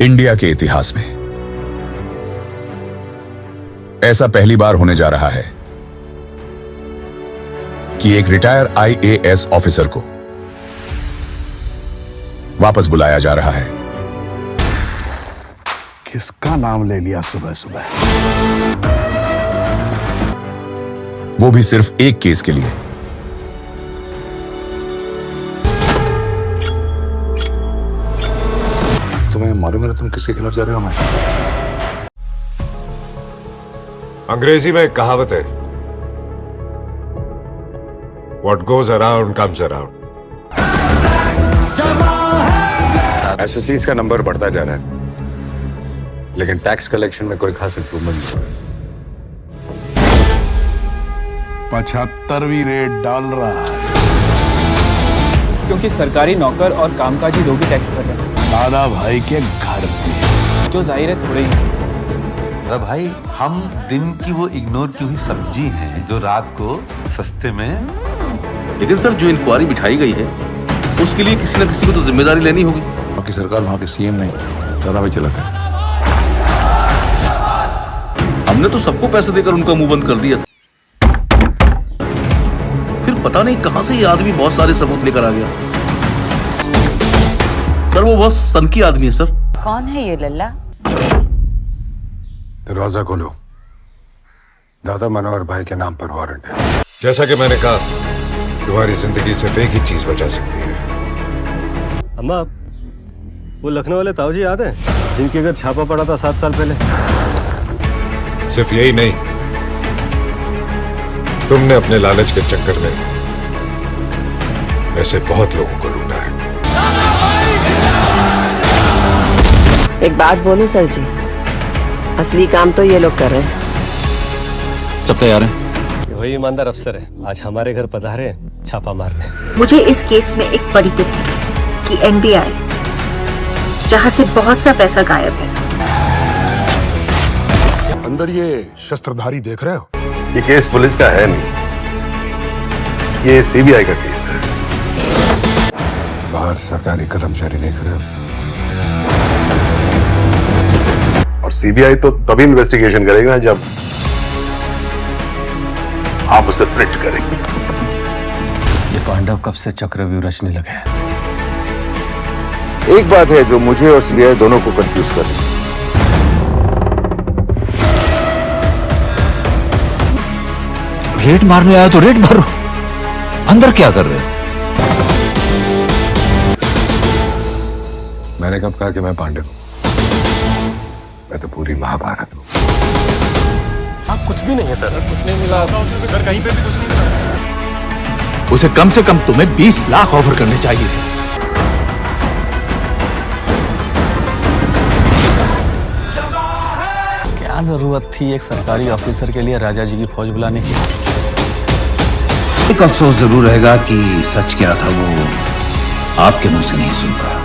India के इतिहास में ऐसा पहली बार होने जा रहा है कि एक रिटायर आईएएस ऑफिसर को वापस बुलाया जा रहा है। किसका नाम ले लिया सुबह सुबह? वो भी सिर्फ एक केस के लिए। तुम्हें मालूम है तुम किसके खिलाफ जा रहे हो? मैं अंग्रेजी में एक कहावत है, What goes around comes around। एसएससीज का नंबर बढ़ता जा रहा है, लेकिन टैक्स कलेक्शन में कोई खास इंप्रूवमेंट नहीं हो रहा। 75वीं रेट डाल रहा है क्योंकि सरकारी नौकर और कामकाजी लोग ही टैक्स भर रहे हैं। दादा भाई के घर पे जो जाहिर है थोड़े ही। दादा भाई, हम दिन की वो इग्नोर की हुई सब्जी हैं जो रात को सस्ते में। लेकिन सर, जो इंक्वायरी बिठाई गई है उसके लिए किसी न किसी को तो जिम्मेदारी लेनी होगी। बाकी सरकार वहां के सीएम नहीं, दादा भाई चलाते हैं। हमने तो सबको पैसे देकर उनका मुंह बंद कर दिया था, फिर पता नहीं कहां से ये आदमी बहुत सारे सबूत लेकर आ गया। सर, वो बहुत सनकी आदमी है सर। कौन है ये लल्ला? दरवाजा खोलो, दादा मनोहर भाई के नाम पर वारंट है। जैसा कि मैंने कहा, तुम्हारी जिंदगी सिर्फ एक ही चीज बचा सकती है। अम्मा, वो लखनऊ वाले ताऊ जी याद हैं जिनके घर छापा पड़ा था 7 साल पहले? सिर्फ यही नहीं, तुमने अपने लालच के चक्कर में ऐसे बहुत लोगों को लूटा है। एक बात बोलूं सर जी, असली काम तो ये लोग कर रहे हैं। सब तैयार हैं? वही ईमानदार अफसर है, आज हमारे घर पधारे हैं छापा मारने। मुझे इस केस में एक बड़ी टिप मिली कि एनबीआई, जहां से बहुत सा पैसा गायब है। अंदर ये शस्त्रधारी देख रहे हो? ये केस पुलिस का है नहीं, ये सीबीआई का केस है। बाहर सरकारी कर्मचारी देख रहे हो, और सीबीआई तो तभी इन्वेस्टिगेशन करेगा जब आप उसे प्रिंट करेंगे। ये पांडव कब से चक्रव्यूह रचने लगे हैं? एक बात है जो मुझे और सीबीआई दोनों को कंफ्यूज कर रही है। रेड मारने आया तो रेड मारो, अंदर क्या कर रहे हो? मैंने कब कहा कि मैं पांडव हूं? मैं तो पूरी महाभारत हूं। आप कुछ भी नहीं है सर। कुछ नहीं मिला सर, कहीं पे भी कुछ नहीं मिला। उसे कम से कम तुम्हें 20 लाख ऑफर करने चाहिए। क्या जरूरत थी एक सरकारी ऑफिसर के लिए राजा जी की फौज बुलाने की? एक अफसोस जरूर रहेगा कि सच क्या था वो आपके मुंह से नहीं सुन पाया।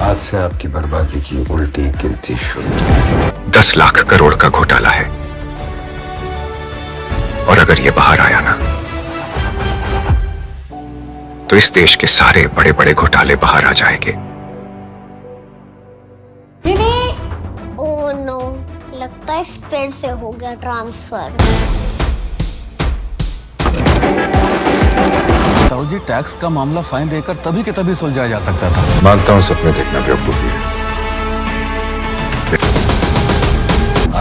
आज से आपकी बर्बादी की उल्टी गिनती शुरू। 10 लाख करोड़ का घोटाला है, और अगर ये बाहर आया ना, तो इस देश के सारे बड़े बड़े घोटाले बाहर आ जाएंगे। ओह नो, लगता है फिर से हो गया ट्रांसफर। ताऊ जी, टैक्स का मामला फाइन देकर तभी के तभी सुलझाया जा सकता था। मानता हूं सपने देखना बेवकूफी है।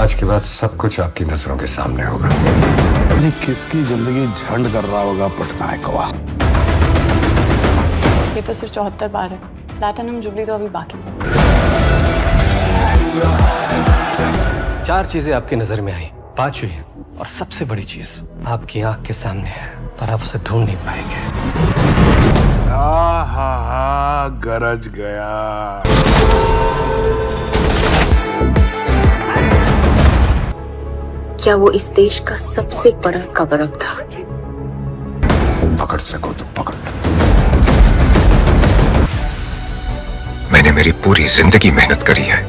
आज के बाद सब कुछ आपकी नजरों के सामने होगा। अरे किसकी जिंदगी झंड कर रहा होगा पटनायक को? ये तो सिर्फ 74 बार है, प्लैटिनम जुबली तो अभी बाकी है। 4 चीजें आपकी नजर में आई, 5वीं और सबसे बड़ी चीज आपकी आंख के सामने है, पर आप उसे ढूंढ नहीं पाएंगे। आहा, गरज गया। क्या वो इस देश का सबसे बड़ा कवर अप था? पकड़ सको तो पकड़। मैंने मेरी पूरी जिंदगी मेहनत करी है,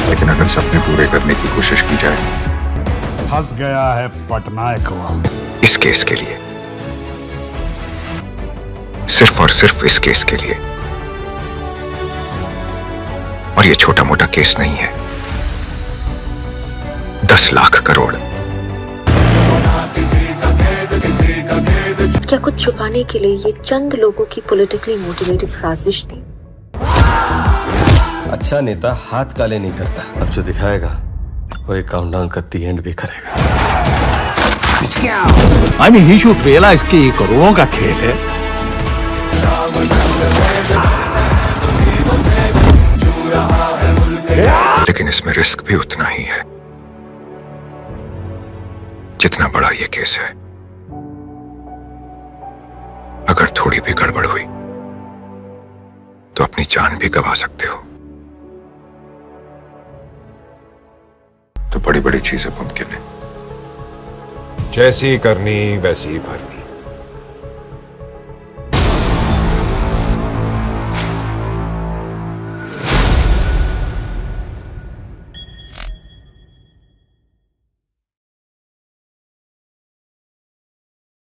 लेकिन अगर सपने पूरे करने की कोशिश की जाए फंस गया है पटनायक वहां। इस केस के लिए, सिर्फ और सिर्फ इस केस के लिए। और ये छोटा मोटा केस नहीं है, 10 लाख करोड़। क्या कुछ छुपाने के लिए ये चंद लोगों की पॉलिटिकली मोटिवेटेड साजिश थी? अच्छा नेता हाथ काले नहीं करता। अब जो दिखाएगा वो एक काउंटडाउन का दी एंड भी करेगा। I mean he should realise कि ये करोड़ों का खेल है। लेकिन इसमें रिस्क भी उतना ही है जितना बड़ा ये केस है। अगर थोड़ी भी गड़बड़ हुई तो अपनी जान भी गंवा सकते हो। तो बड़ी बड़ी चीजें मुमकिन है। जैसी करनी वैसी ही भरनी।